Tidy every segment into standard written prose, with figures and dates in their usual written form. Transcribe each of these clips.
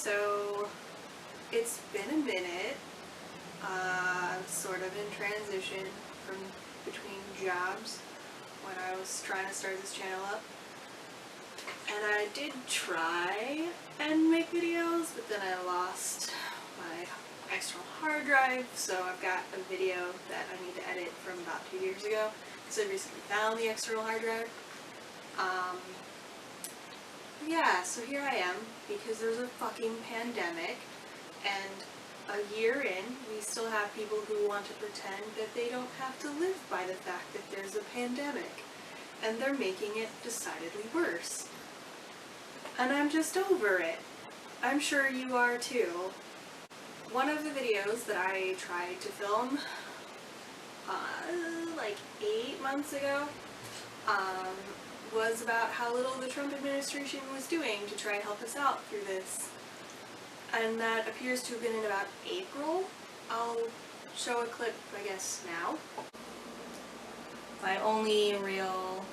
So it's been a minute, sort of in transition from between jobs when I was trying to start this channel up. And I did try and make videos, but then I lost my external hard drive, so I've got a video that I need to edit from about 2 years ago, because I recently found the external hard drive. Yeah, so here I am, because there's a fucking pandemic, and a year in, we still have people who want to pretend that they don't have to live by the fact that there's a pandemic, and they're making it decidedly worse. And I'm just over it. I'm sure you are too. One of the videos that I tried to film, like 8 months ago, was about how little the Trump administration was doing to try and help us out through this. And that appears to have been in about April. I'll show a clip, I guess, now. My only real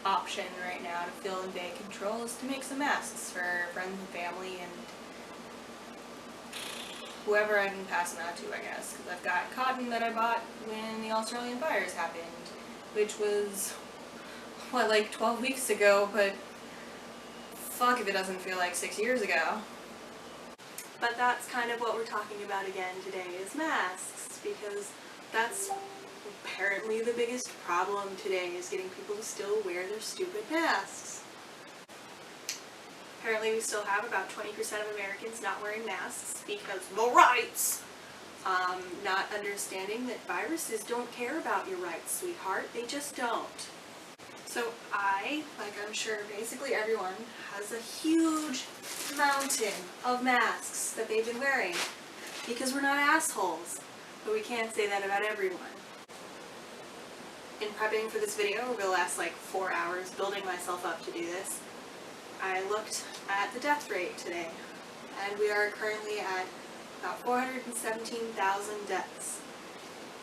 option right now to fill in bag control is to make some masks for friends and family and whoever I can pass them out to, I guess, because I've got cotton that I bought when the Australian fires happened, which was, what, like 12 weeks ago, but fuck if it doesn't feel like 6 years ago. But that's kind of what we're talking about again today, is masks, because that's apparently the biggest problem today, is getting people to still wear their stupid masks. Apparently we still have about 20% of Americans not wearing masks because the rights! Not understanding that viruses don't care about your rights, sweetheart. They just don't. So I, like I'm sure basically everyone, has a huge mountain of masks that they've been wearing because we're not assholes. But we can't say that about everyone. In prepping for this video over the last like 4 hours, building myself up to do this, I looked at the death rate today, and we are currently at about 417,000 deaths.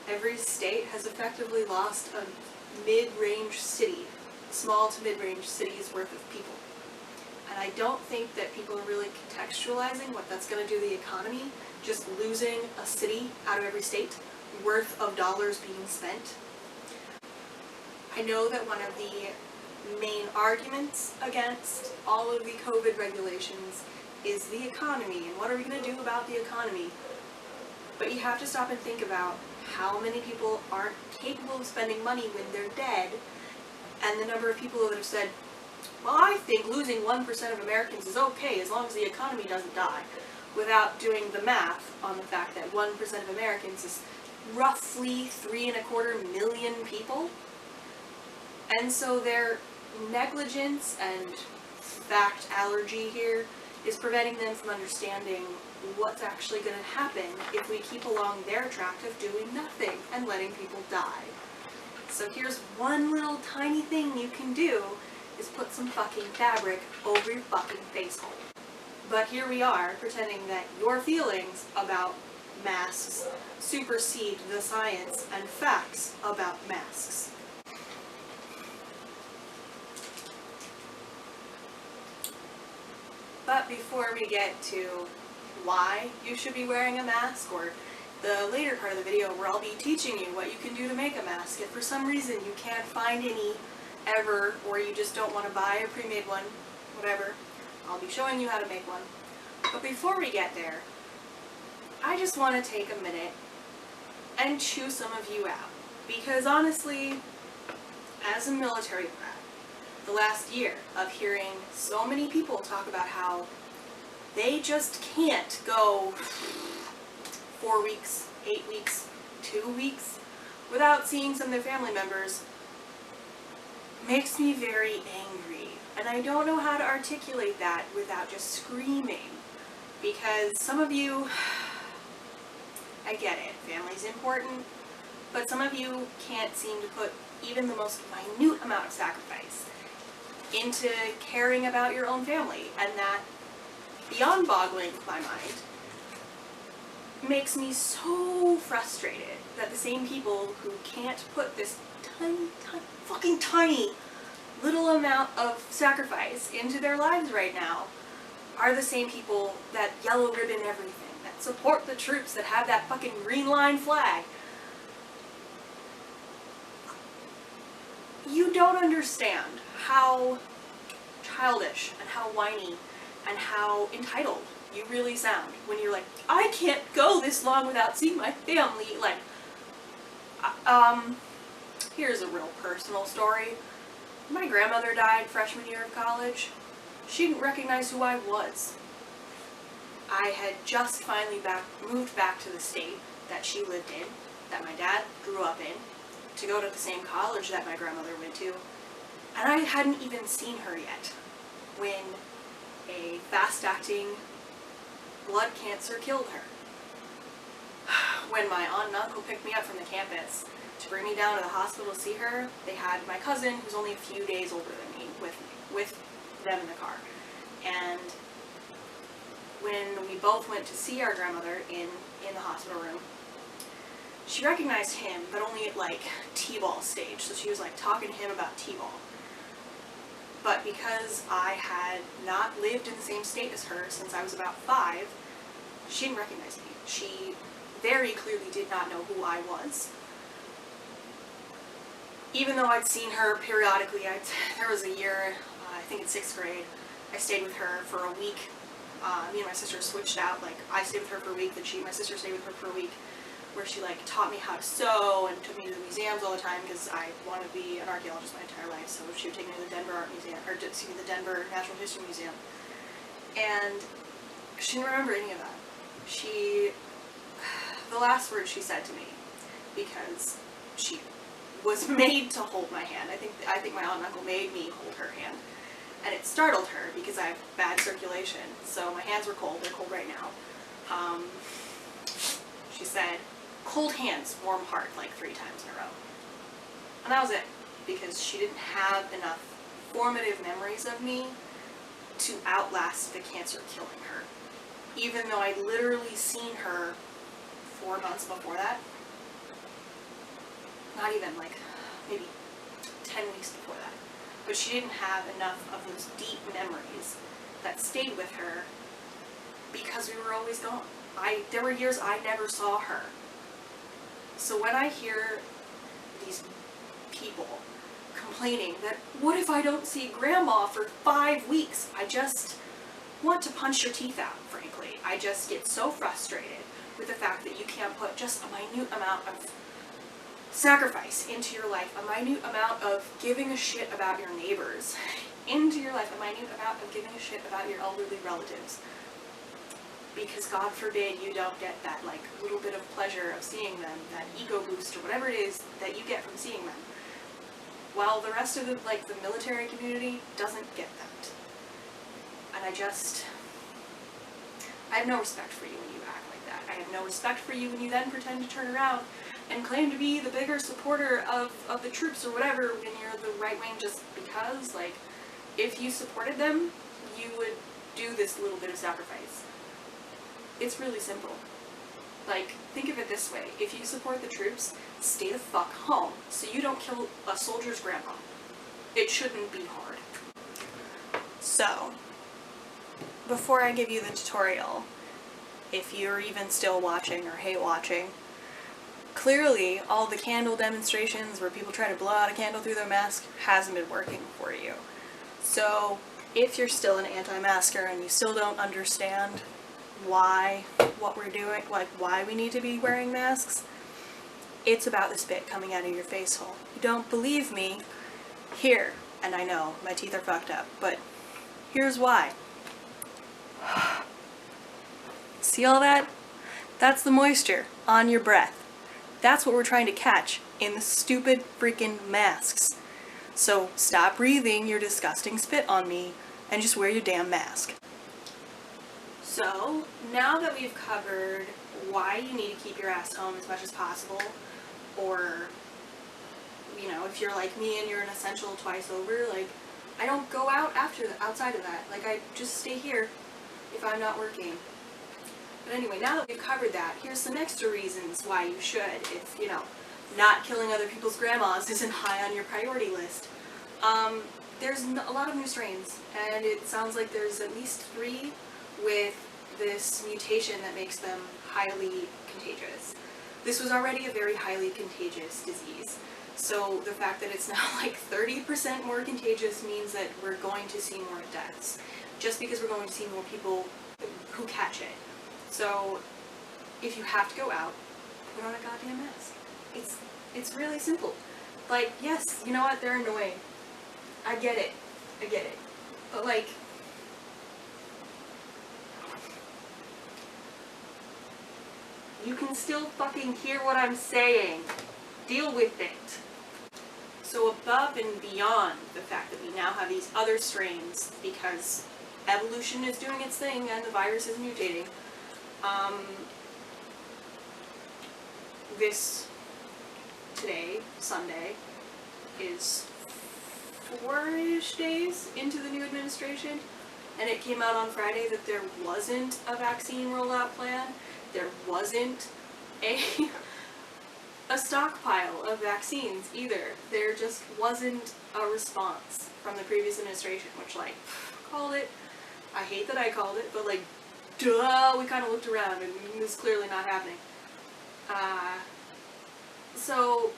Every state has effectively lost a mid-range city, small to mid-range cities worth of people. And I don't think that people are really contextualizing what that's going to do to the economy, just losing a city out of every state worth of dollars being spent. I know that one of the main arguments against all of the COVID regulations is the economy, and what are we going to do about the economy? But you have to stop and think about how many people aren't capable of spending money when they're dead, and the number of people that have said, well, I think losing 1% of Americans is okay as long as the economy doesn't die, without doing the math on the fact that 1% of Americans is roughly 3.25 million people. And so their negligence and fact allergy here is preventing them from understanding what's actually going to happen if we keep along their track of doing nothing and letting people die. So here's one little tiny thing you can do, is put some fucking fabric over your fucking face hole. But here we are, pretending that your feelings about masks supersede the science and facts about masks. But before we get to why you should be wearing a mask, or the later part of the video where I'll be teaching you what you can do to make a mask, if for some reason you can't find any ever, or you just don't want to buy a pre-made one, whatever, I'll be showing you how to make one. But before we get there, I just want to take a minute and chew some of you out. Because honestly, as a military brat, the last year of hearing so many people talk about how they just can't go 4 weeks, 8 weeks, 2 weeks without seeing some of their family members makes me very angry. And I don't know how to articulate that without just screaming. Because some of you, I get it, family's important, but some of you can't seem to put even the most minute amount of sacrifice into caring about your own family, and that, beyond boggling my mind, makes me so frustrated that the same people who can't put this fucking tiny little amount of sacrifice into their lives right now are the same people that yellow ribbon everything, that support the troops, that have that fucking green line flag. You don't understand how childish and how whiny and how entitled you really sound when you're like, I can't go this long without seeing my family. Like, here's a real personal story. My grandmother died freshman year of college. She didn't recognize who I was. I had just finally moved back to the state that she lived in, that my dad grew up in, to go to the same college that my grandmother went to, and I hadn't even seen her yet when a fast-acting blood cancer killed her. When my aunt and uncle picked me up from the campus to bring me down to the hospital to see her, they had my cousin, who's only a few days older than me, with them in the car. And when we both went to see our grandmother in the hospital room, she recognized him, but only at like T-ball stage. So she was like talking to him about T-ball. But because I had not lived in the same state as her since I was about 5, she didn't recognize me. She very clearly did not know who I was. Even though I'd seen her periodically, there was a year, I think in 6th grade, I stayed with her for a week. Me and my sister switched out. Like, I stayed with her for a week, then my sister stayed with her for a week, where she like taught me how to sew and took me to the museums all the time because I wanted to be an archaeologist my entire life. So she would take me to the Denver Art Museum, or excuse me, the Denver Natural History Museum. And she didn't remember any of that. The last word she said to me, because she was made to hold my hand. I think my aunt and uncle made me hold her hand. And it startled her because I have bad circulation. So my hands were cold. They're cold right now. She said, cold hands, warm heart, like 3 times in a row. And that was it. Because she didn't have enough formative memories of me to outlast the cancer killing her. Even though I'd literally seen her 4 months before that. Not even, like, maybe 10 weeks before that. But she didn't have enough of those deep memories that stayed with her because we were always gone. There were years I never saw her. So when I hear these people complaining that, what if I don't see Grandma for 5 weeks? I just want to punch your teeth out, frankly. I just get so frustrated with the fact that you can't put just a minute amount of sacrifice into your life, a minute amount of giving a shit about your neighbors into your life, a minute amount of giving a shit about your elderly relatives. Because God forbid you don't get that like little bit of pleasure of seeing them, that ego boost or whatever it is that you get from seeing them, while the rest of the military community doesn't get that. And I have no respect for you when you act like that. I have no respect for you when you then pretend to turn around and claim to be the bigger supporter of the troops or whatever when you're the right wing just because. Like, if you supported them, you would do this little bit of sacrifice. It's really simple. Like, think of it this way. If you support the troops, stay the fuck home so you don't kill a soldier's grandma. It shouldn't be hard. So, before I give you the tutorial, if you're even still watching or hate watching, clearly all the candle demonstrations where people try to blow out a candle through their mask hasn't been working for you. So, if you're still an anti-masker and you still don't understand what we're doing, like why we need to be wearing masks, it's about the spit coming out of your face hole. You don't believe me? Here, and I know my teeth are fucked up, but here's why. See all that? That's the moisture on your breath. That's what we're trying to catch in the stupid freaking masks. So stop breathing your disgusting spit on me and just wear your damn mask. So, now that we've covered why you need to keep your ass home as much as possible, or, you know, if you're like me and you're an essential twice over, like, I don't go out outside of that. Like, I just stay here if I'm not working. But anyway, now that we've covered that, here's some extra reasons why you should, if, you know, not killing other people's grandmas isn't high on your priority list. There's a lot of new strains, and it sounds like there's at least 3 with this mutation that makes them highly contagious. This was already a very highly contagious disease. So the fact that it's now like 30% more contagious means that we're going to see more deaths, just because we're going to see more people who catch it. So if you have to go out, put on a goddamn mask. It's really simple. Like, yes, you know what, they're annoying. I get it. But like, you can still fucking hear what I'm saying. Deal with it. So above and beyond the fact that we now have these other strains because evolution is doing its thing and the virus is mutating, this today, Sunday, is 4-ish days into the new administration, and it came out on Friday that there wasn't a vaccine rollout plan. There wasn't a stockpile of vaccines either. There just wasn't a response from the previous administration, which, like, called it. I hate that I called it, but like, duh, we kind of looked around and this is clearly not happening. So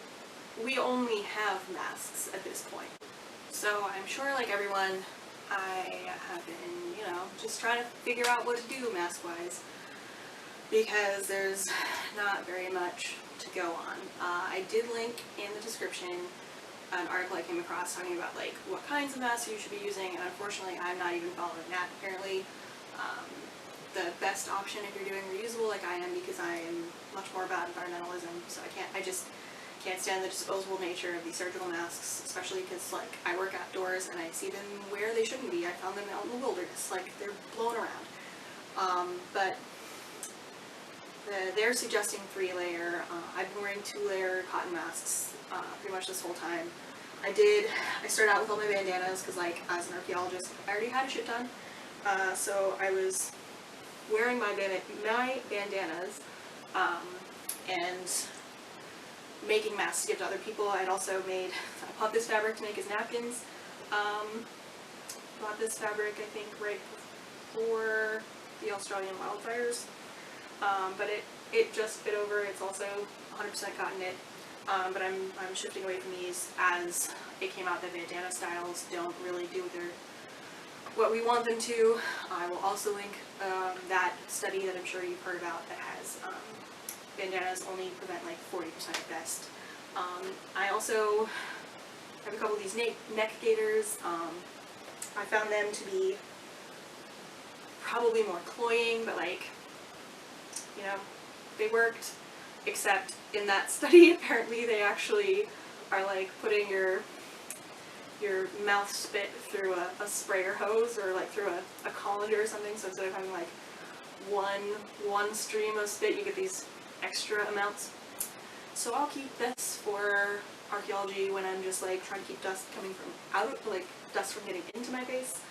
we only have masks at this point. So I'm sure, like everyone, I have been, you know, just trying to figure out what to do mask-wise, because there's not very much to go on. I did link in the description an article I came across talking about like what kinds of masks you should be using, and unfortunately I'm not even following that. Apparently the best option if you're doing reusable like I am, because I am much more about environmentalism, so I just can't stand the disposable nature of these surgical masks, especially because like I work outdoors and I see them where they shouldn't be. I found them out in the wilderness, like they're blown around. But they're suggesting 3-layer. I've been wearing 2-layer cotton masks pretty much this whole time. I started out with all my bandanas because, like, as an archaeologist, I already had a shit ton. So I was wearing my bandanas and making masks to give to other people. I bought this fabric to make as napkins. Bought this fabric, I think, right before the Australian wildfires. But it just fit over. It's also 100% cotton knit. But I'm shifting away from these as it came out that bandana styles don't really do what we want them to. I will also link that study that I'm sure you've heard about that has bandanas only prevent like 40% at best. I also have a couple of these neck gaiters. I found them to be probably more cloying, but like, you know, they worked, except in that study apparently they actually are like putting your mouth spit through a sprayer hose or like through a colander or something, so instead of having like one stream of spit you get these extra amounts. So I'll keep this for archaeology when I'm just like trying to keep dust coming from dust from getting into my face,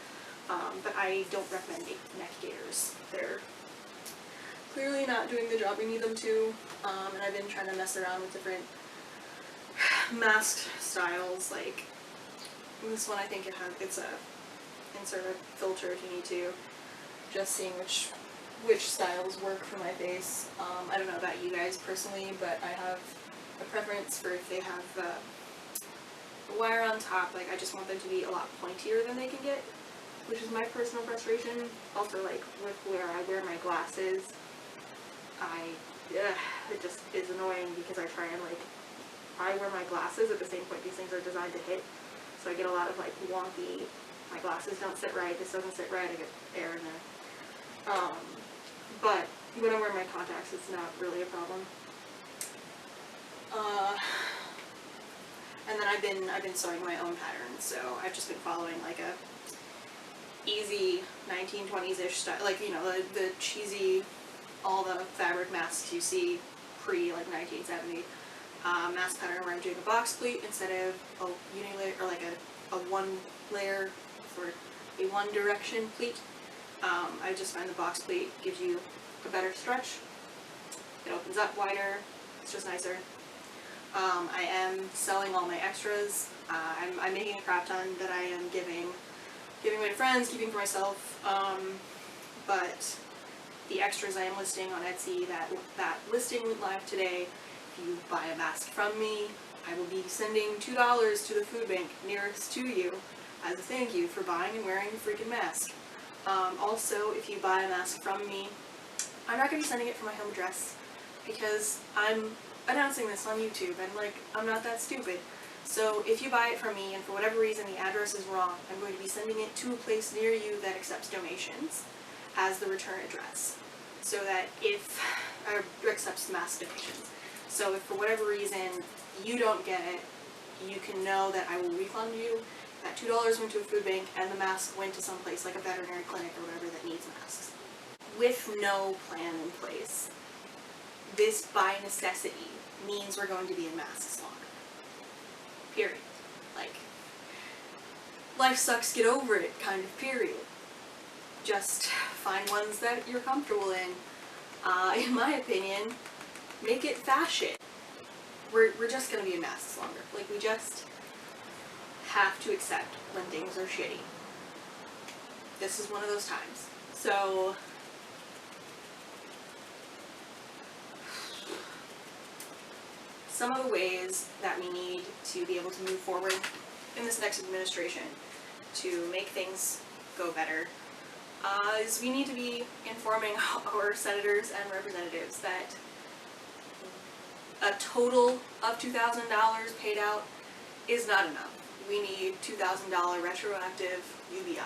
but I don't recommend neck gaiters. They're clearly not doing the job we need them to, and I've been trying to mess around with different mask styles. Like this one, I think it's a insert a filter if you need to, just seeing which styles work for my face. I don't know about you guys personally, but I have a preference for if they have the wire on top. Like I just want them to be a lot pointier than they can get, which is my personal frustration. Also, like with where I wear my glasses, it just is annoying because I try and like, I wear my glasses at the same point these things are designed to hit, so I get a lot of like wonky, my glasses don't sit right, this doesn't sit right, I get air in there. But when I wear my contacts, it's not really a problem. And then I've been sewing my own patterns, so I've just been following like a easy 1920s-ish style, like, you know, the cheesy, all the fabric masks you see pre like 1970 mask pattern where I'm doing a box pleat instead of a unilayer or like a one layer for a one direction pleat. I just find the box pleat gives you a better stretch. It opens up wider. It's just nicer. I am selling all my extras. I'm making a crap ton that I am giving away to friends, keeping for myself. but the extras I am listing on Etsy, that listing went live today. If you buy a mask from me, I will be sending $2 to the food bank nearest to you as a thank you for buying and wearing a freaking mask. Also, if you buy a mask from me, I'm not going to be sending it from my home address because I'm announcing this on YouTube and like, I'm not that stupid. So if you buy it from me and for whatever reason the address is wrong, I'm going to be sending it to a place near you that accepts donations as the return address. So that if, accepts mask donations. So if for whatever reason you don't get it, you can know that I will refund you. That $2 went to a food bank and the mask went to someplace like a veterinary clinic or whatever that needs masks. With no plan in place, this by necessity means we're going to be in masks longer. Period. Like, life sucks, get over it kind of period. Just find ones that you're comfortable in. In my opinion, make it fashion. We're just gonna be in masks longer. Like, we just have to accept when things are shitty. This is one of those times. So, some of the ways that we need to be able to move forward in this next administration to make things go better is we need to be informing our senators and representatives that a total of $2,000 paid out is not enough. We need $2,000 retroactive UBI,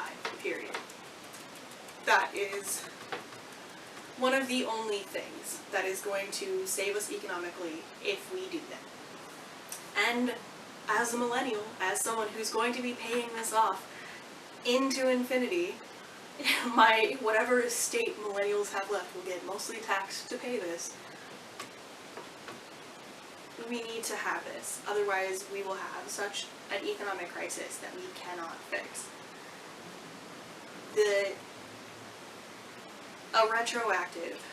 period. That is one of the only things that is going to save us economically if we do that. And as a millennial, as someone who's going to be paying this off into infinity, my whatever estate millennials have left will get mostly taxed to pay this. We need to have this, otherwise we will have such an economic crisis that we cannot fix. A retroactive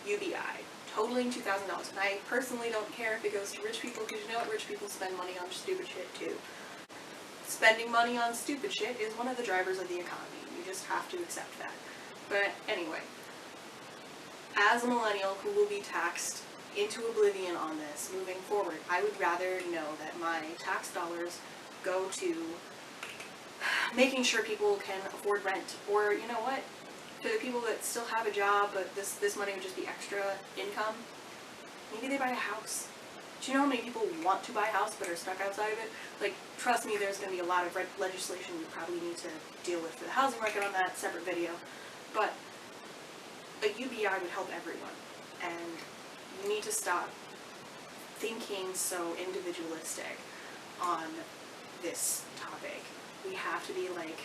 UBI totaling $2,000, and I personally don't care if it goes to rich people, because you know what, rich people spend money on stupid shit too. Spending money on stupid shit is one of the drivers of the economy. You just have to accept that. But anyway, as a millennial who will be taxed into oblivion on this moving forward, I would rather know that my tax dollars go to making sure people can afford rent, or you know what, to the people that still have a job but this money would just be extra income, maybe they buy a house. Do you know how many people want to buy a house but are stuck outside of it? Like, trust me, there's going to be a lot of legislation you probably need to deal with for the housing market on that separate video, but a UBI would help everyone, and you need to stop thinking so individualistic on this topic. We have to be like,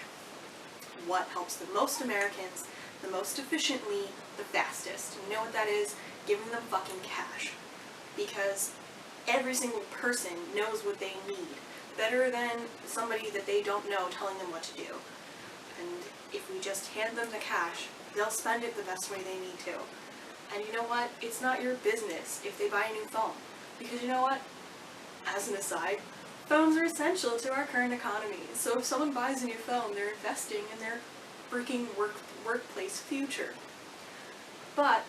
what helps the most Americans the most efficiently, the fastest. And you know what that is? Giving them fucking cash. Because every single person knows what they need better than somebody that they don't know telling them what to do. And if we just hand them the cash, they'll spend it the best way they need to. And you know what? It's not your business if they buy a new phone. Because you know what? As an aside, phones are essential to our current economy. So if someone buys a new phone, they're investing in their freaking workplace future. But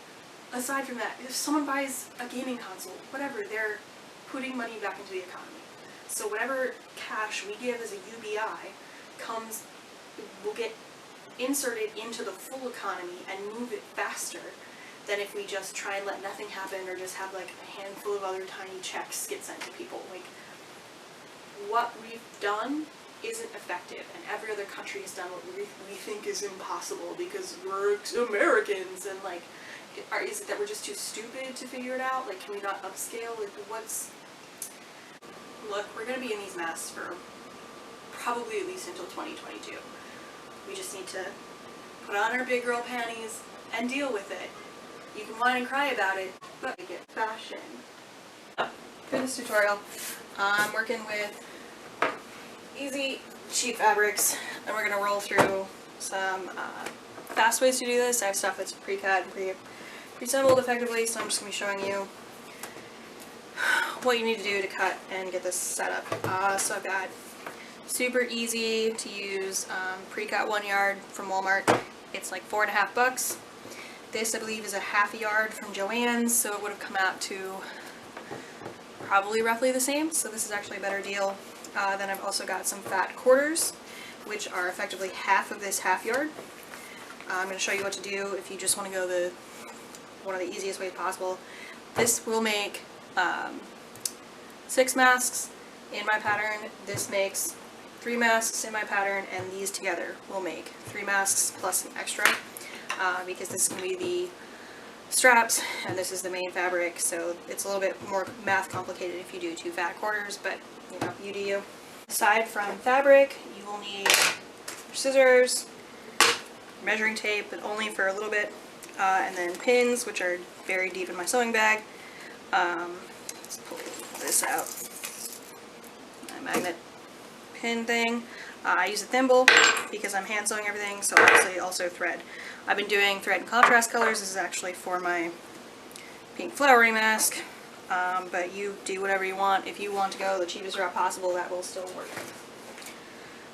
aside from that, if someone buys a gaming console, whatever, they're putting money back into the economy. So whatever cash we give as a UBI will get inserted into the full economy and move it faster than if we just try and let nothing happen or just have like a handful of other tiny checks get sent to people. Like, what we've done isn't effective, and every other country has done what we think is impossible because we're Americans, and like, is it that we're just too stupid to figure it out? Like, can we not upscale? Like, look, we're gonna be in these masks for probably at least until 2022. We just need to put on our big girl panties and deal with it. You can whine and cry about it, but make it fashion. For this tutorial, I'm working with easy, cheap fabrics, and we're gonna roll through some fast ways to do this. I have stuff that's pre-cut and pre-assembled effectively, so I'm just gonna be showing you what you need to do to cut and get this set up. So I've got super easy to use pre-cut 1 yard from Walmart. It's like $4.50. This, I believe, is a half a yard from Joann's, so it would have come out to probably roughly the same. So this is actually a better deal. Then I've also got some fat quarters, which are effectively half of this half yard. I'm going to show you what to do if you just want to go one of the easiest ways possible. This will make 6 masks in my pattern. This makes 3 masks in my pattern, and these together will make 3 masks plus some extra, because this is going to be the straps and this is the main fabric, so it's a little bit more math complicated if you do 2 fat quarters, but you know, you do you. Aside from fabric, you will need your scissors, measuring tape, but only for a little bit, and then pins, which are buried deep in my sewing bag. Let's pull this out. My magnet pin thing. I use a thimble because I'm hand sewing everything, so obviously also thread. I've been doing thread in contrast colors. This is actually for my pink flowery mask, but you do whatever you want. If you want to go the cheapest route possible, that will still work.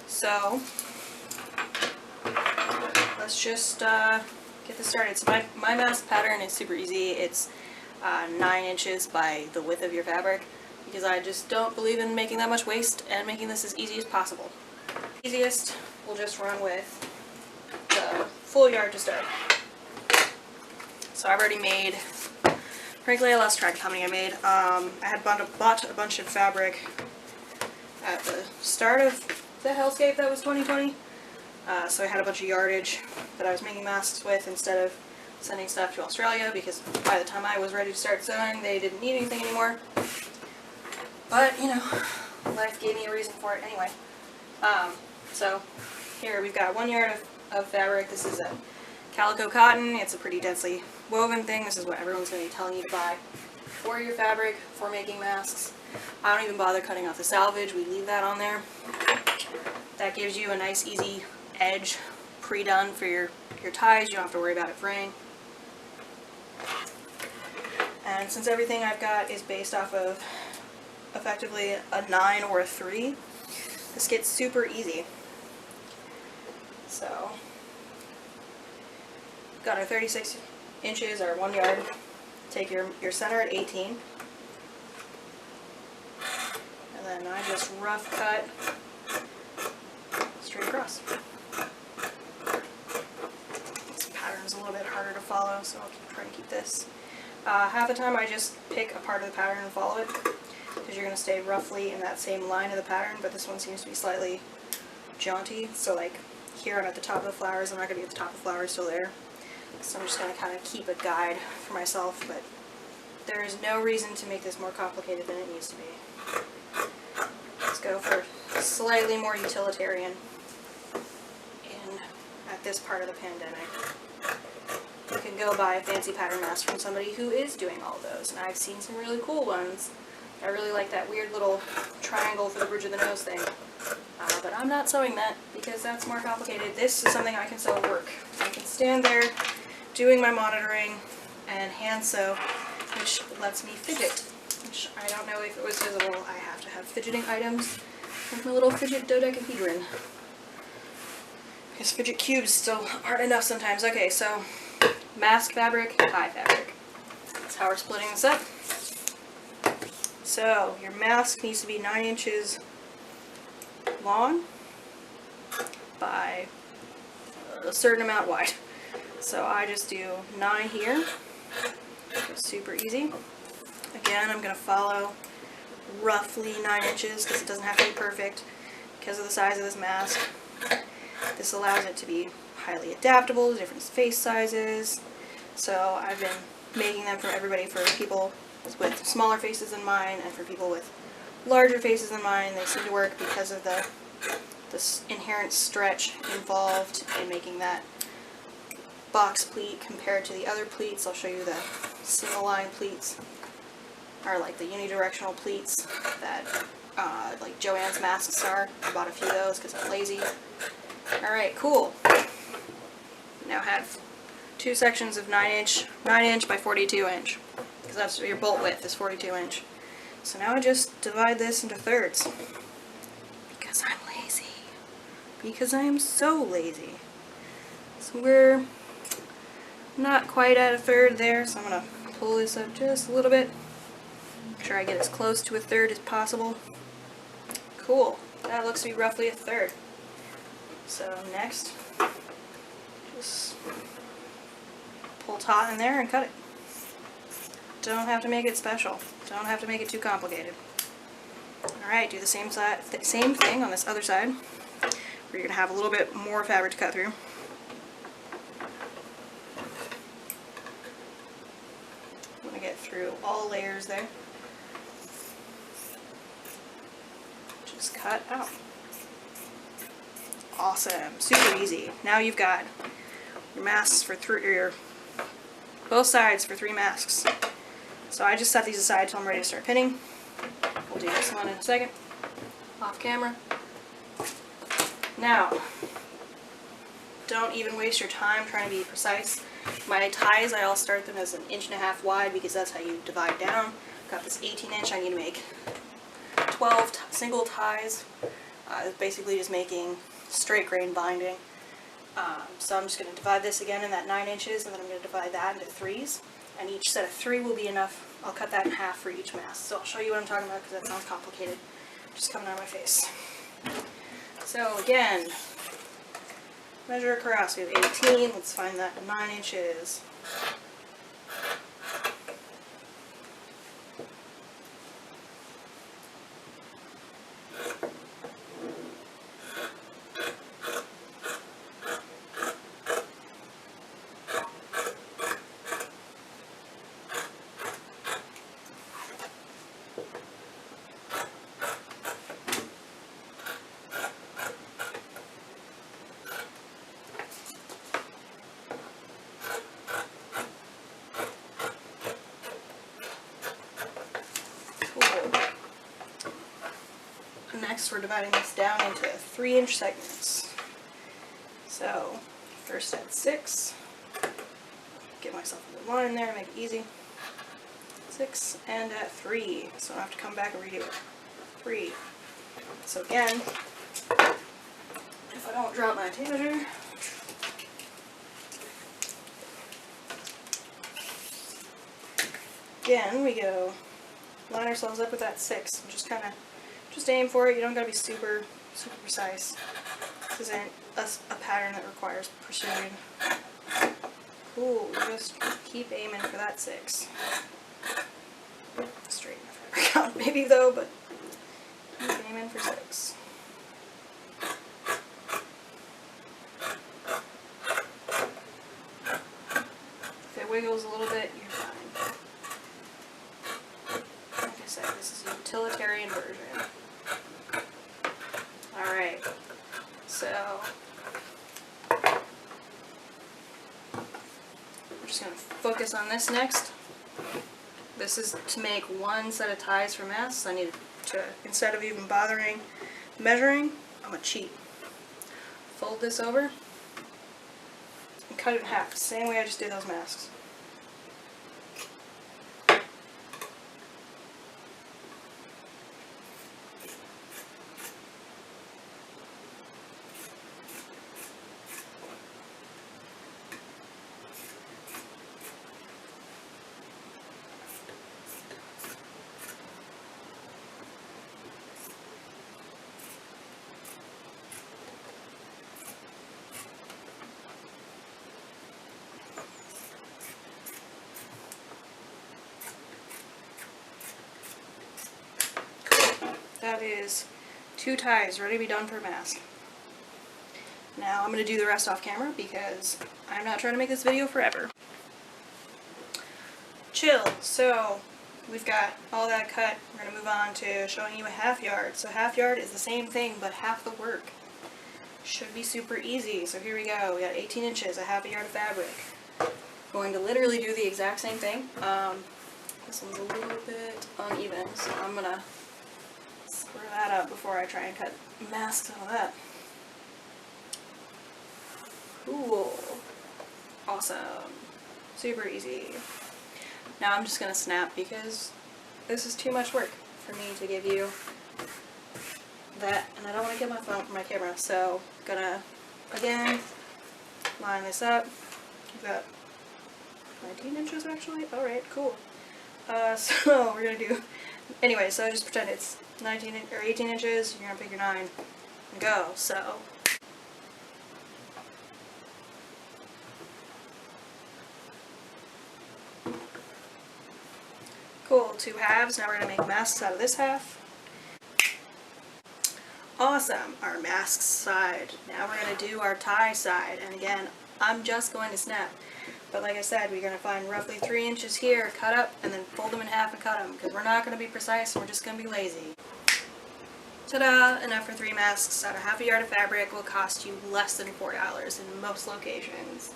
So let's just get this started. So my mask pattern is super easy. It's 9 inches by the width of your fabric, because I just don't believe in making that much waste and making this as easy as possible. Easiest, we'll just run with the full yard to start. So I've already made, frankly I lost track of how many I made. I had bought a bunch of fabric at the start of the hellscape that was 2020. So I had a bunch of yardage that I was making masks with instead of sending stuff to Australia, because by the time I was ready to start sewing, they didn't need anything anymore. But, you know, life gave me a reason for it anyway. So here we've got 1 yard of fabric. This is a calico cotton. It's a pretty densely woven thing. This is what everyone's going to be telling you to buy for your fabric for making masks. I don't even bother cutting off the salvage. We leave that on there. That gives you a nice easy edge pre-done for your ties. You don't have to worry about it fraying. And since everything I've got is based off of effectively a 9 or a 3, this gets super easy. So, got our 36 inches, our 1 yard. Take your center at 18. And then I just rough cut straight across. This pattern's a little bit harder to follow, so I'll try to keep this. Half the time I just pick a part of the pattern and follow it, because you're going to stay roughly in that same line of the pattern, but this one seems to be slightly jaunty, so like here I'm at the top of the flowers, I'm not going to be at the top of the flowers till there. So I'm just going to kind of keep a guide for myself, but there is no reason to make this more complicated than it needs to be. Let's go for slightly more utilitarian at this part of the pandemic. You can go buy a fancy pattern mask from somebody who is doing all those, and I've seen some really cool ones. I really like that weird little triangle for the bridge of the nose thing, but I'm not sewing that because that's more complicated. This is something I can sew at work. I can stand there doing my monitoring and hand sew, which lets me fidget, which I don't know if it was visible. I have to have fidgeting items with my little fidget dodecahedron, because fidget cubes still aren't enough sometimes. Okay, so mask fabric, tie fabric. That's how we're splitting this up. So your mask needs to be 9 inches long by a certain amount wide. So I just do 9 here. It's super easy. Again, I'm going to follow roughly 9 inches because it doesn't have to be perfect because of the size of this mask. This allows it to be highly adaptable to different face sizes. So I've been making them for everybody, for people with smaller faces than mine and for people with larger faces than mine. They seem to work because of the inherent stretch involved in making that box pleat compared to the other pleats. I'll show you the single line pleats, or like the unidirectional pleats that like Joann's masks are. I bought a few of those because I'm lazy. Alright, cool. Now have 2 sections of 9 inch by 42 inch, because that's your bolt width is 42 inch. So now I just divide this into thirds because I'm lazy. Because I am so lazy. So we're not quite at a third there, so I'm gonna pull this up just a little bit. Make sure I get as close to a third as possible. Cool. That looks to be roughly a third. So next, just pull taut in there and cut it. Don't have to make it special. Don't have to make it too complicated. Alright, do the same thing on this other side, where you're going to have a little bit more fabric to cut through. I'm going to get through all layers there. Just cut out. Awesome. Super easy. Now you've got your masks for both sides for 3 masks. So I just set these aside until I'm ready to start pinning. We'll do this one in a second, off camera. Now, don't even waste your time trying to be precise. My ties, I'll start them as 1.5 inches wide because that's how you divide down. I've got this 18-inch, I need to make 12 single ties. It's basically just making straight grain binding. So I'm just going to divide this again in that 9 inches, and then I'm going to divide that into 3s. And each set of 3 will be enough. I'll cut that in half for each mask. So I'll show you what I'm talking about because that sounds complicated. Just coming out of my face. So again, measure across. We have 18. Let's find that 9 inches. Next, we're dividing this down into 3-inch segments. So, first at 6, get myself a little line there, make it easy. 6, and at 3, so I don't have to come back and redo it. 3. So again, if I don't drop my tape measure, again, we go line ourselves up with that 6, and just aim for it. You don't gotta be super precise. This isn't a pattern that requires precision. Cool, just keep aiming for that 6. Straighten the fabric out maybe though, but keep aiming for 6. If it wiggles a little bit, you're fine. Like I said, this is a utilitarian version. Alright, so we're just going to focus on this next. This is to make 1 set of ties for masks. I need to, instead of even bothering measuring, I'm going to cheat. Fold this over and cut it in half, same way I just did those masks. That is 2 ties ready to be done for a mask. Now I'm going to do the rest off camera because I'm not trying to make this video forever. Chill. So we've got all that cut. We're going to move on to showing you a half yard. So half yard is the same thing but half the work. Should be super easy. So here we go. We got 18 inches, a half a yard of fabric. Going to literally do the exact same thing. This one's a little bit uneven, so I'm going to square that up before I try and cut masks out of that. Cool. Awesome. Super easy. Now I'm just going to snap because this is too much work for me to give you that, and I don't want to get my phone from my camera, so gonna again line this up. We've got 19 inches actually. Alright, cool. So we're gonna do, anyway, so just pretend it's 19 or 18 inches, you're gonna pick your 9 and go, so. Cool, 2 halves, now we're gonna make masks out of this half. Awesome, our mask side. Now we're gonna do our tie side, and again, I'm just going to snap. But like I said, we're going to find roughly 3 inches here, cut up, and then fold them in half and cut them, because we're not going to be precise, and we're just going to be lazy. Ta-da! Enough for 3 masks out of half a yard of fabric will cost you less than $4 in most locations.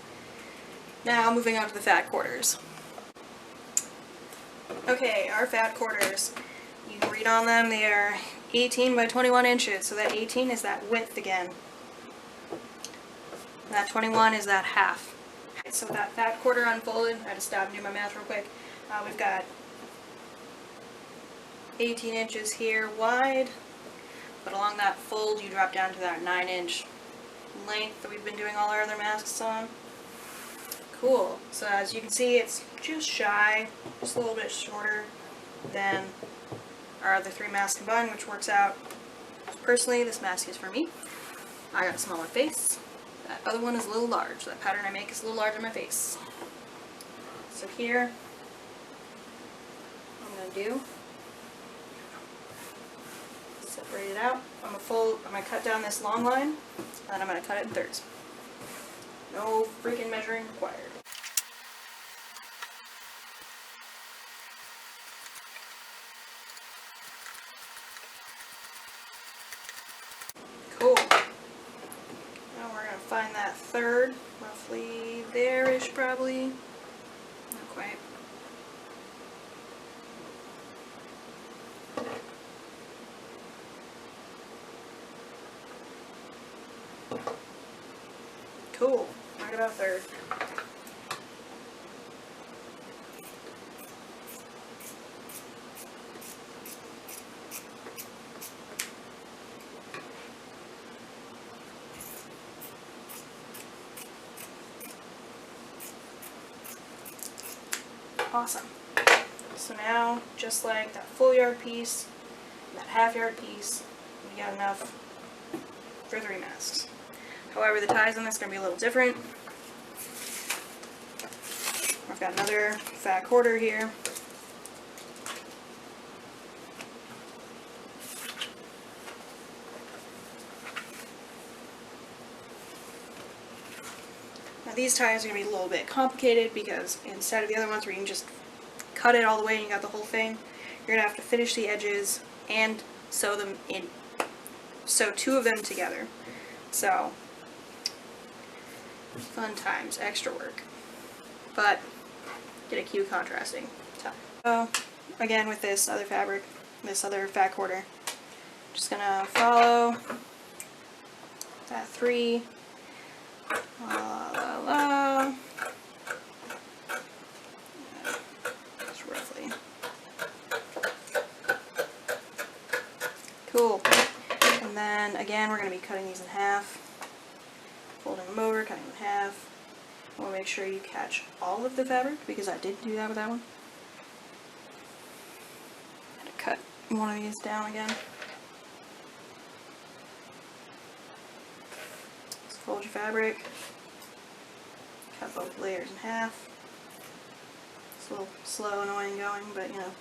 Now, moving on to the fat quarters. Okay, our fat quarters. You can read on them, they are 18 by 21 inches, so that 18 is that width again. And that 21 is that half. So that fat quarter unfolded, I had to stop and do my math real quick. We've got 18 inches here wide, but along that fold you drop down to that 9-inch length that we've been doing all our other masks on. Cool. So as you can see, it's just shy, just a little bit shorter than our other 3 masks combined, which works out. Personally, this mask is for me. I got a smaller face. That other one is a little large. That pattern I make is a little larger in my face. So here, what I'm going to do, separate it out. I'm going to cut down this long line, and then I'm going to cut it in thirds. No freaking measuring required. Cool. Now we're going to find that third, roughly there-ish probably. Not quite. Cool. Right about third. Awesome. So now, just like that full yard piece, that half yard piece, we got enough for 3 masks. However, the ties on this are going to be a little different. I've got another fat quarter here. Now these ties are going to be a little bit complicated because instead of the other ones where you can just cut it all the way and you got the whole thing, you're going to have to finish the edges and sew them in. Sew 2 of them together. So, fun times, extra work. But, get a cute contrasting tie. So, again with this other fabric, this other fat quarter, just going to follow that 3. Just roughly. Cool. And then again, we're going to be cutting these in half, folding them over, cutting them in half. I want to make sure you catch all of the fabric because I didn't do that with that one. I'm going to cut one of these down again. Fold your fabric, cut both layers in half. It's a little slow, annoying going, but you know.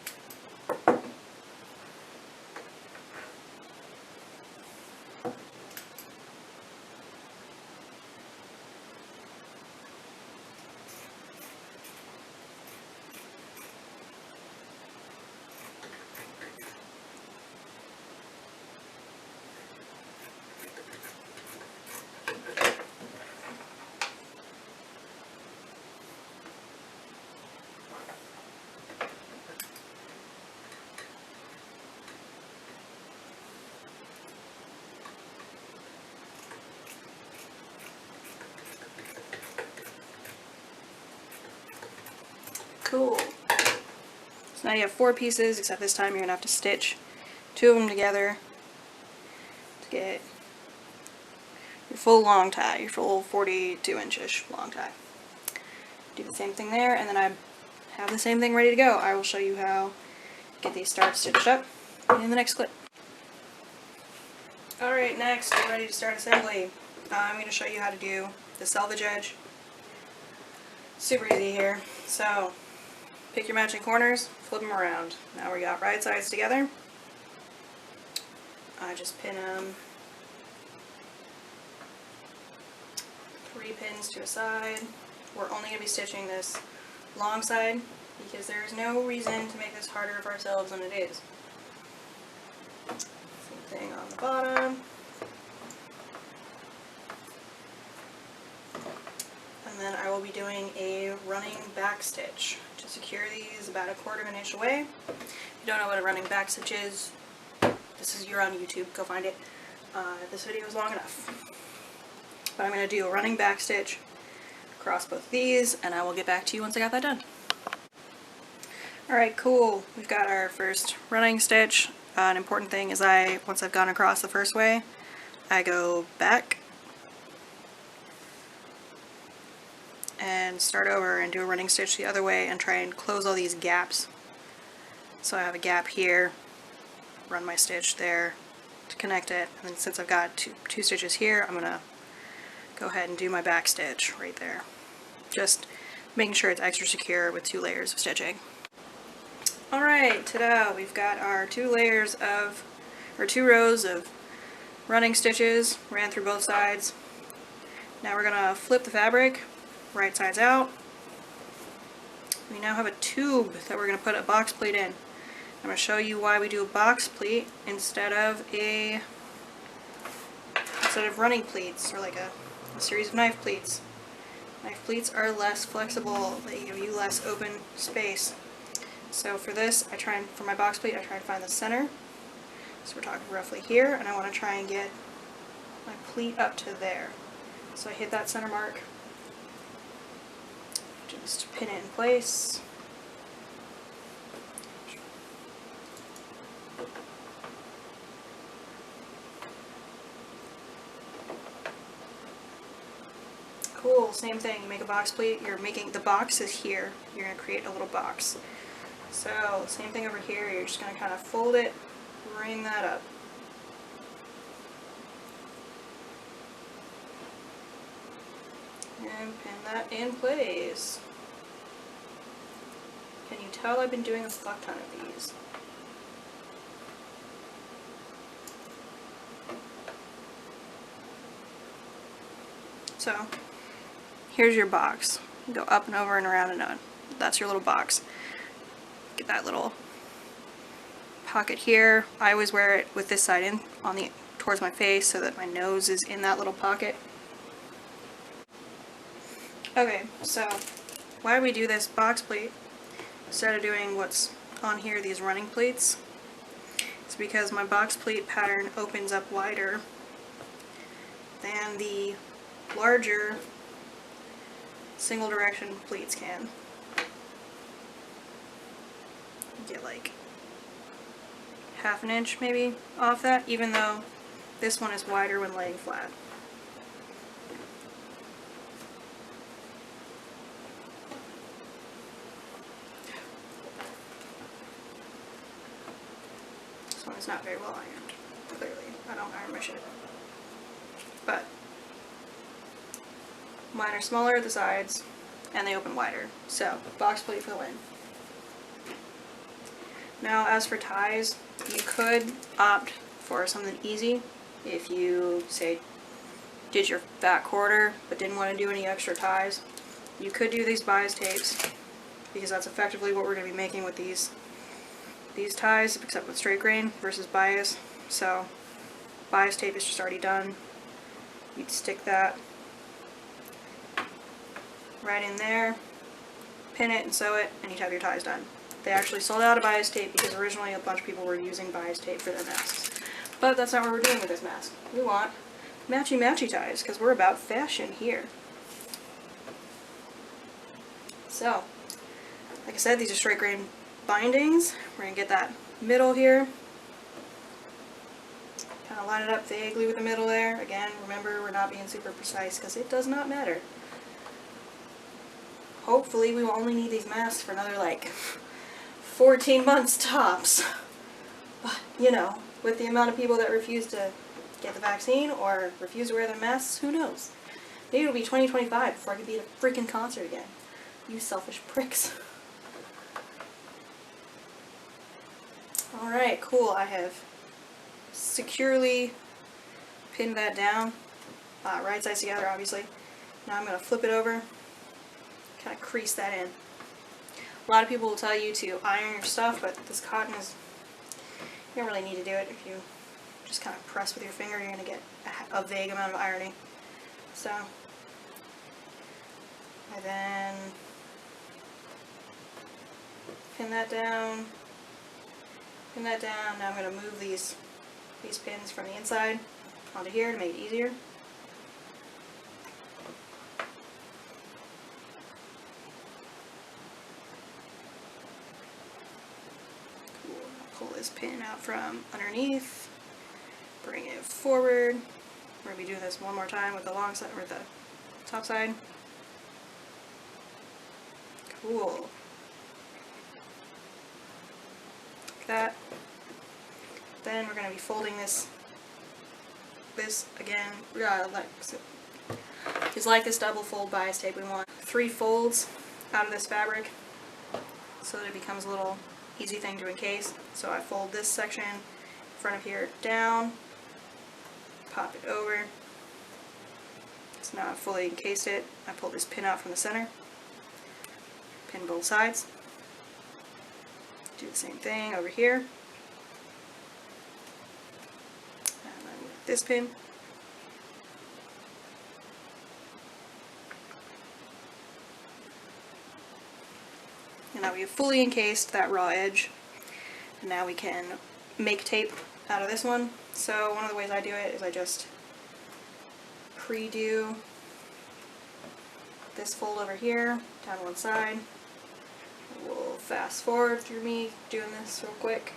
Cool. So now you have 4 pieces, except this time you're going to have to stitch 2 of them together to get your full long tie, your full 42-inch-ish long tie. Do the same thing there, and then I have the same thing ready to go. I will show you how to get these start stitched up in the next clip. Alright, next we're ready to start assembly. I'm going to show you how to do the selvage edge. Super easy here. So, pick your matching corners, flip them around. Now we got right sides together. I just pin them 3 pins to a side. We're only going to be stitching this long side because there's no reason to make this harder for ourselves than it is. Same thing on the bottom. And then I will be doing a running back stitch to secure these about 1/4 inch away. If you don't know what a running back stitch is, you're on YouTube, go find it. This video is long enough. But I'm going to do a running back stitch across both of these, and I will get back to you once I got that done. Alright, cool. We've got our first running stitch. An important thing is once I've gone across the first way, I go back and start over and do a running stitch the other way and try and close all these gaps. So I have a gap here, run my stitch there to connect it, and then since I've got two stitches here, I'm going to go ahead and do my back stitch right there. Just making sure it's extra secure with 2 layers of stitching. Alright, ta-da! We've got our 2 rows of running stitches, ran through both sides. Now we're going to flip the fabric, right sides out. We now have a tube that we're going to put a box pleat in. I'm going to show you why we do a box pleat instead of running pleats, or like a series of knife pleats. Knife pleats are less flexible, they give you less open space. So for this, for my box pleat, I try and find the center. So we're talking roughly here, and I want to try and get my pleat up to there. So I hit that center mark, just pin it in place. Cool, same thing, you make a box pleat, the box is here, you're going to create a little box. So, same thing over here, you're just going to kind of fold it, bring that up. And pin that in place. Can you tell I've been doing a fuck ton of these? So, here's your box. You go up and over and around and on. That's your little box. Get that little pocket here. I always wear it with this side in towards my face so that my nose is in that little pocket. Okay, so why do we do this box pleat instead of doing what's on here, these running pleats? It's because my box pleat pattern opens up wider than the larger single direction pleats can. Get like 1/2 inch maybe off that, even though this one is wider when laying flat. This one is not very well ironed, clearly. I don't iron my shit. But mine are smaller at the sides and they open wider. So, box pleat for the win. Now, as for ties, you could opt for something easy if you, say, did your back quarter but didn't want to do any extra ties. You could do these bias tapes because that's effectively what we're going to be making with these ties, except with straight grain versus bias. So, bias tape is just already done. You'd stick that right in there, pin it and sew it, and you'd have your ties done. They actually sold out of bias tape because originally a bunch of people were using bias tape for their masks. But that's not what we're doing with this mask. We want matchy-matchy ties because we're about fashion here. So, like I said, these are straight grain bindings. We're going to get that middle here. Kind of line it up vaguely with the middle there. Again, remember, we're not being super precise because it does not matter. Hopefully we will only need these masks for another like 14 months tops. But, you know, with the amount of people that refuse to get the vaccine or refuse to wear their masks, who knows? Maybe it'll be 2025 before I can be at a freaking concert again. You selfish pricks. Alright, cool. I have securely pinned that down. Right sides together, obviously. Now I'm going to flip it over. Kind of crease that in. A lot of people will tell you to iron your stuff, but this cotton is, you don't really need to do it. If you just kind of press with your finger, you're going to get a vague amount of ironing. So, I then pin that down, pin that down. Now I'm going to move these pins from the inside onto here to make it easier. Pull this pin out from underneath, bring it forward. We're going to be doing this one more time with the long side, or the top side. Cool. Like that. Then we're going to be folding this again. It's like this double fold bias tape. We want 3 folds out of this fabric so that it becomes a little easy thing to encase. So I fold this section in front of here down, pop it over. So now I've fully encased it. I pull this pin out from the center, pin both sides. Do the same thing over here. And then with this pin. And now we have fully encased that raw edge. And now we can make tape out of this one. So one of the ways I do it is I just pre-do this fold over here, down one side. We'll fast forward through me doing this real quick.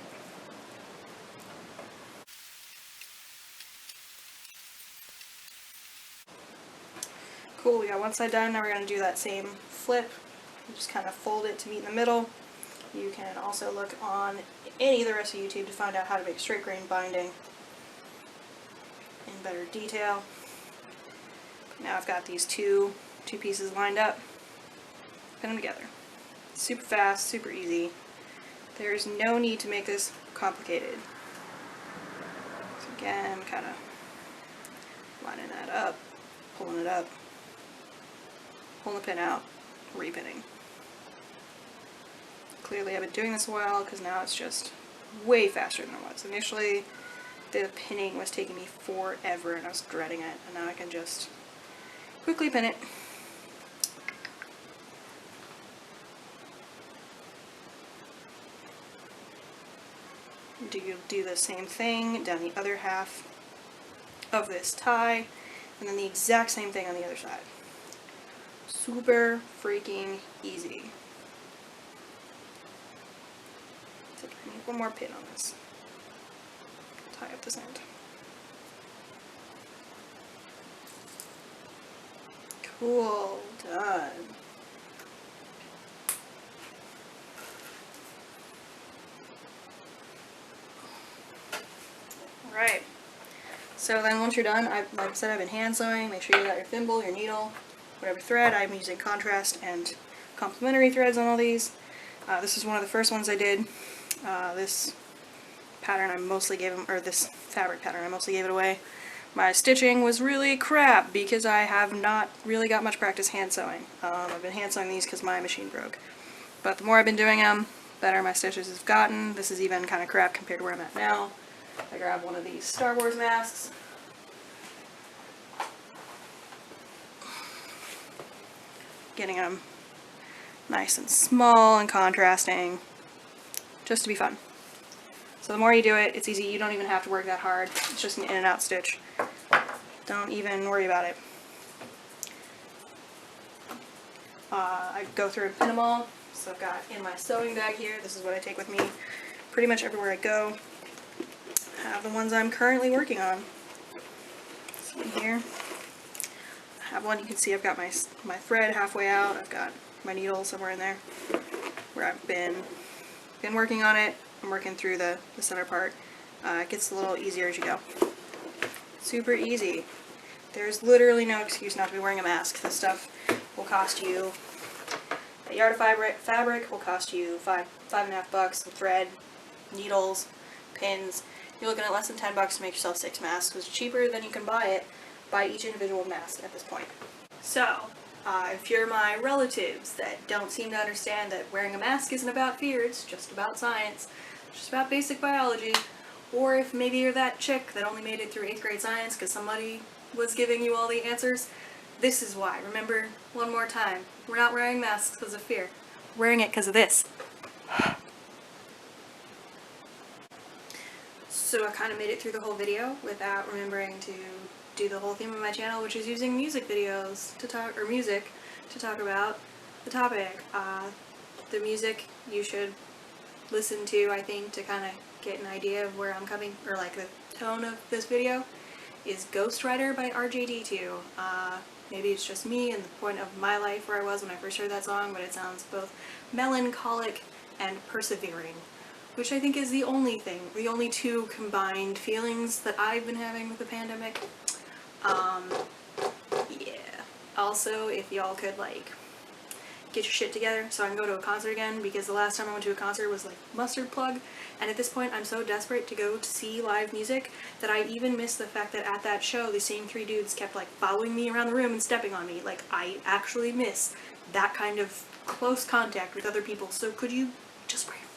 Cool, we got one side done. Now we're going to do that same flip. Just kind of fold it to meet in the middle. You can also look on any of the rest of YouTube to find out how to make straight grain binding in better detail. Now I've got these two pieces lined up. Pin them together. Super fast, super easy. There's no need to make this complicated. So again, kind of lining that up, pulling it up, pulling the pin out, repinning. Clearly I've been doing this a while because now it's just way faster than it was. Initially the pinning was taking me forever and I was dreading it, and now I can just quickly pin it. Do the same thing down the other half of this tie, and then the exact same thing on the other side. Super freaking easy. So I need one more pin on this. Tie up this end. Cool, done. Alright, so then once you're done, like I said, I've been hand sewing. Make sure you got your thimble, your needle, whatever thread. I'm using contrast and complementary threads on all these. This is one of the first ones I did. This pattern I mostly gave them, or this fabric pattern I mostly gave it away. My stitching was really crap because I have not really got much practice hand sewing. I've been hand sewing these because my machine broke. But the more I've been doing them, the better my stitches have gotten. This is even kind of crap compared to where I'm at now. I grabbed one of these Star Wars masks. Getting them nice and small and contrasting, just to be fun. So the more you do it, it's easy. You don't even have to work that hard. It's just an in and out stitch. Don't even worry about it. I go through and pin them all. So I've got in my sewing bag here, this is what I take with me pretty much everywhere I go. have the ones I'm currently working on. So in here, I have one, you can see I've got my thread halfway out, I've got my needle somewhere in there where I've been working on it. I'm working through the center part. It gets a little easier as you go. Super easy. There's literally no excuse not to be wearing a mask. This stuff will cost you, a yard of fabric will cost you $5.50 with thread, needles, pins. You're looking at less than $10 to make yourself 6 masks, which is cheaper than you can buy each individual mask at this point. So, if you're my relatives that don't seem to understand that wearing a mask isn't about fear, it's just about science, it's just about basic biology, or if maybe you're that chick that only made it through 8th grade science because somebody was giving you all the answers, this is why. Remember, one more time, we're not wearing masks because of fear. We're wearing it because of this. So I kind of made it through the whole video without remembering to do the whole theme of my channel, which is using music videos to talk, or music to talk about the topic. The music you should listen to, I think, to kind of get an idea of where I'm coming, or like the tone of this video, is Ghostwriter by RJD2. Maybe it's just me and the point of my life where I was when I first heard that song, but it sounds both melancholic and persevering, which I think is the only thing, the only two combined feelings that I've been having with the pandemic. Yeah. Also, if y'all could, like, get your shit together so I can go to a concert again, because the last time I went to a concert was, like, Mustard Plug, and at this point I'm so desperate to go to see live music that I even missed the fact that at that show the same 3 dudes kept, like, following me around the room and stepping on me. Like, I actually miss that kind of close contact with other people, so could you just wear your